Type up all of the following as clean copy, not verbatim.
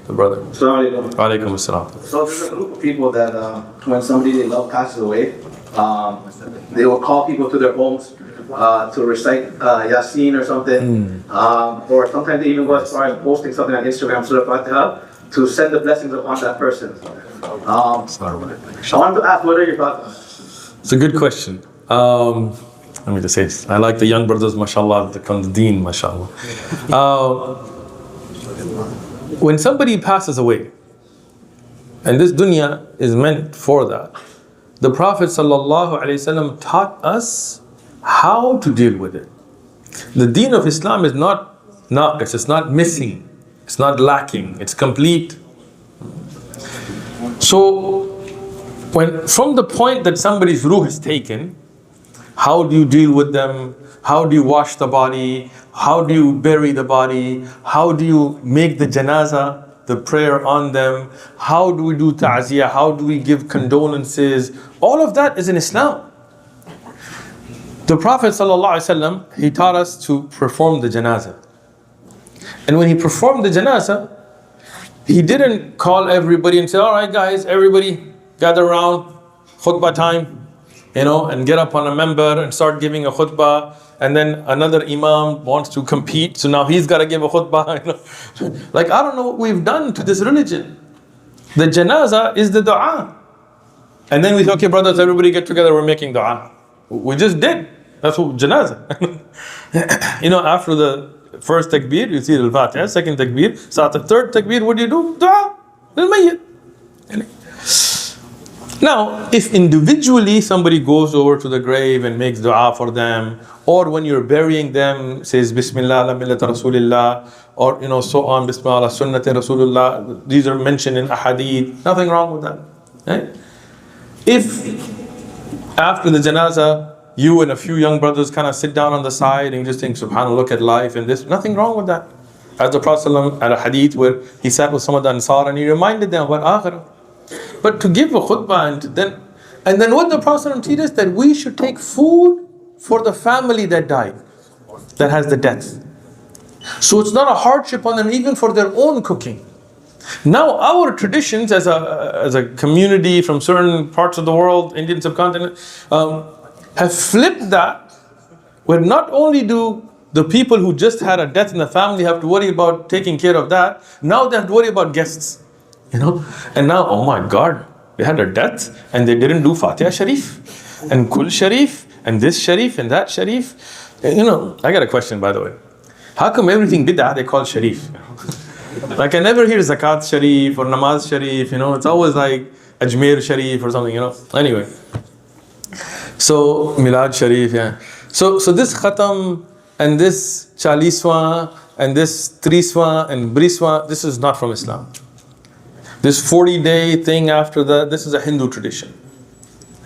the brother. Assalamu alaikum. Alaikum assalam. So there's a group of people that when somebody they love passes away, they will call people to their homes to recite Yaseen or something. Or sometimes they even go as far as posting something on Instagram, Surah Fatiha, to send the blessings upon that person. I wanted to ask, what are your thoughts? It's a good question. Let me just say this. I like the young brothers, mashallah, that come to deen, mashallah. When somebody passes away, and this dunya is meant for that, the Prophet ﷺ taught us how to deal with it. The deen of Islam is not naqis, it's not missing, it's not lacking, it's complete. So, from the point that somebody's ruh is taken, how do you deal with them? How do you wash the body? How do you bury the body? How do you make the janazah, the prayer on them? How do we do ta'ziyah? How do we give condolences? All of that is in Islam. The Prophet ﷺ, he taught us to perform the janazah. And when he performed the janazah, he didn't call everybody and say, all right guys, everybody gather around, khutbah time. And get up on a member and start giving a khutbah, and then another imam wants to compete, so now he's got to give a khutbah. Like, I don't know what we've done to this religion. The janazah is the dua. And then we say, okay brothers, everybody get together, we're making dua. We just did. That's what janazah. After the first takbir, you see al-Fatiha, second takbir, so at the third takbir, what do? Dua. Lil-mayyit. Now, if individually somebody goes over to the grave and makes dua for them, or when you're burying them, says Bismillah ala millat Rasulillah, or so on, Bismillah ala sunnati Rasulullah, these are mentioned in ahadith, nothing wrong with that. Right? If after the janazah, you and a few young brothers kind of sit down on the side and just think, subhanAllah, look at life and this, nothing wrong with that. As the Prophet ﷺ had a hadith where he sat with some of the Ansar and he reminded them about akhirah. But to give a khutbah and then what the Prophet teaches us, that we should take food for the family that died, that has the death. So it's not a hardship on them even for their own cooking. Now our traditions as a community from certain parts of the world, Indian subcontinent, have flipped that, where not only do the people who just had a death in the family have to worry about taking care of that, now they have to worry about guests. And now, oh my God, they had a death and they didn't do Fatiha Sharif and Kul Sharif and this Sharif and that Sharif. I got a question, by the way. How come everything Bidah they call Sharif? Like I never hear Zakat Sharif or Namaz Sharif, it's always like Ajmer Sharif or something, Anyway. So, Milad Sharif, yeah. So this Khatam and this chaliswan and this triswan and briswan, this is not from Islam. This 40-day thing after that, this is a Hindu tradition.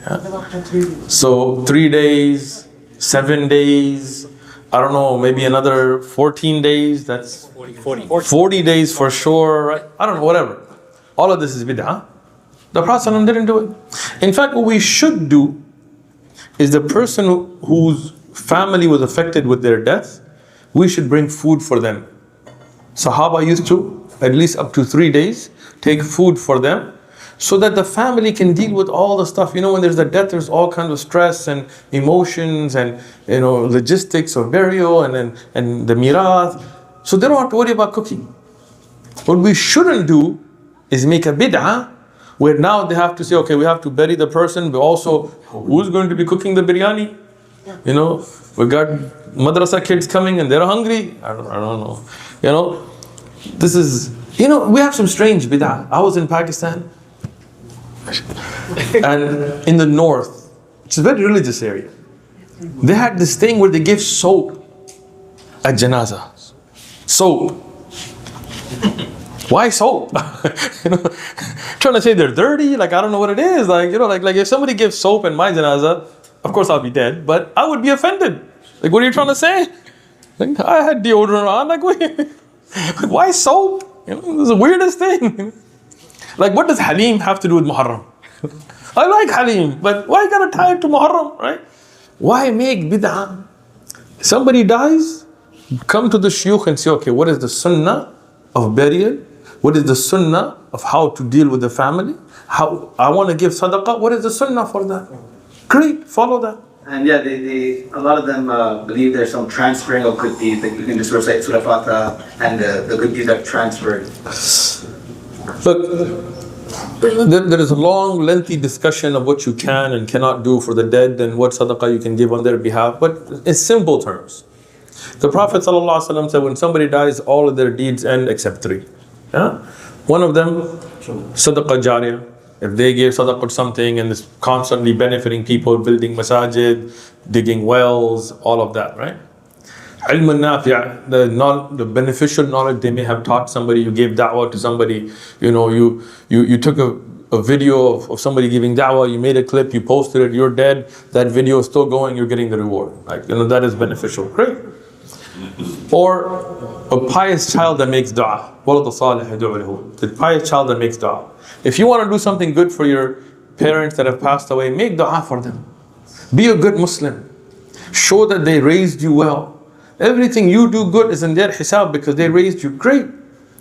Yeah? So 3 days, 7 days, I don't know, maybe another 14 days, that's 40 days for sure, right? I don't know, whatever. All of this is bid'ah. The Prophet ﷺ didn't do it. In fact, what we should do is the person whose family was affected with their death, we should bring food for them. Sahaba used to, at least up to 3 days, take food for them so that the family can deal with all the stuff. When there's a death, there's all kinds of stress and emotions and logistics of burial and the mirath. So they don't have to worry about cooking. What we shouldn't do is make a bid'ah where now they have to say, okay, we have to bury the person, but also who's going to be cooking the biryani? We got madrasa kids coming and they're hungry. I don't know. This is, we have some strange bid'ah. I was in Pakistan and in the north, it's a very religious area. They had this thing where they give soap at janazah. Soap. Why soap? Trying to say they're dirty, like I don't know what it is. Like if somebody gives soap in my janazah, of course I'll be dead, but I would be offended. Like, what are you trying to say? Like, I had deodorant on, like why soap? This is the weirdest thing. Like, what does Halim have to do with Muharram? I like Halim, but why gotta tie it to Muharram, right? Why make bid'ah? Somebody dies, come to the shuyukh and say, okay, what is the Sunnah of Burial? What is the sunnah of how to deal with the family? How I want to give sadaqah. What is the sunnah for that? Great, follow that. And yeah, a lot of them believe there's some transferring of good deeds. Like you can just recite Surah Fatah and the good deeds are transferred. Look, there is a long, lengthy discussion of what you can and cannot do for the dead and what sadaqah you can give on their behalf. But in simple terms, the Prophet ﷺ said when somebody dies, all of their deeds end except three. Yeah? One of them, sadaqah jariyah. If they gave sadaqah or something and is constantly benefiting people, building masajid, digging wells, all of that, right? Ilm al-nafi', the beneficial knowledge they may have taught somebody. You gave da'wah to somebody, you took a video of somebody giving da'wah, you made a clip, you posted it, you're dead, that video is still going, you're getting the reward. Like, that is beneficial. Great. Or a pious child that makes dua. The pious child that makes dua. If you want to do something good for your parents that have passed away, make dua for them. Be a good Muslim. Show that they raised you well. Everything you do good is in their hisab because they raised you great.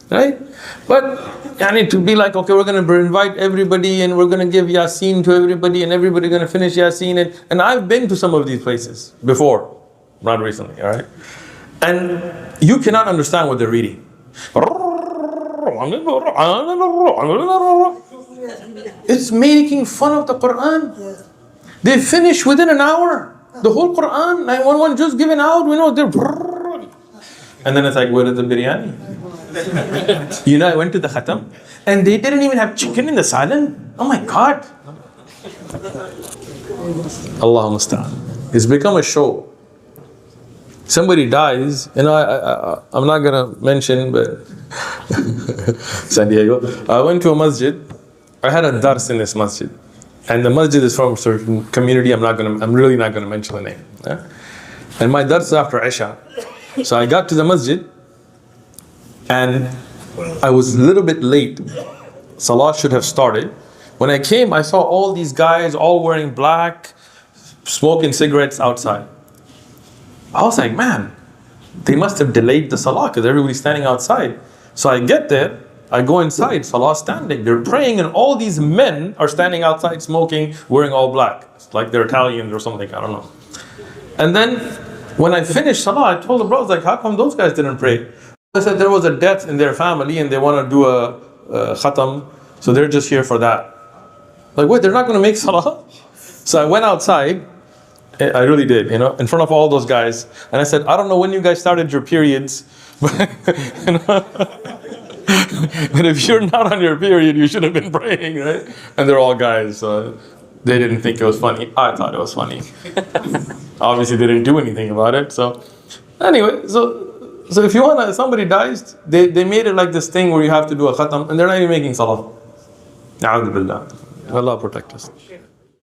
Right? But to be like, okay, we're going to invite everybody and we're going to give Yaseen to everybody and everybody's going to finish Yaseen. And I've been to some of these places before, not recently, all right? And you cannot understand what they're reading. It's making fun of the Quran. They finish within an hour. The whole Quran, 911 just given out, they're. And then it's like, where is the biryani? I went to the khatam and they didn't even have chicken in the salad. Oh my God. Allah musta'an. It's become a show. Somebody dies, I'm not gonna mention, but San Diego. I went to a masjid. I had a dars in this masjid, and the masjid is from a certain community. I'm really not gonna mention the name. Yeah? And my dars is after Isha, so I got to the masjid, and I was a little bit late. Salah should have started. When I came, I saw all these guys all wearing black, smoking cigarettes outside. I was like, man, they must have delayed the salah because everybody's standing outside. So I get there, I go inside, salah standing. They're praying and all these men are standing outside smoking, wearing all black. It's like they're Italians or something, I don't know. And then when I finished salah, I told the brothers, like, how come those guys didn't pray? I said there was a death in their family and they want to do a khatam, so they're just here for that. Like, wait, they're not going to make salah? So I went outside. I really did, in front of all those guys. And I said, I don't know when you guys started your periods, but if you're not on your period, you should have been praying, right? And they're all guys, so they didn't think it was funny. I thought it was funny. Obviously, they didn't do anything about it. So anyway, so if you want somebody dies, they made it like this thing where you have to do a khatam, and they're not even making salah. A'udhu billah. Allah protect us.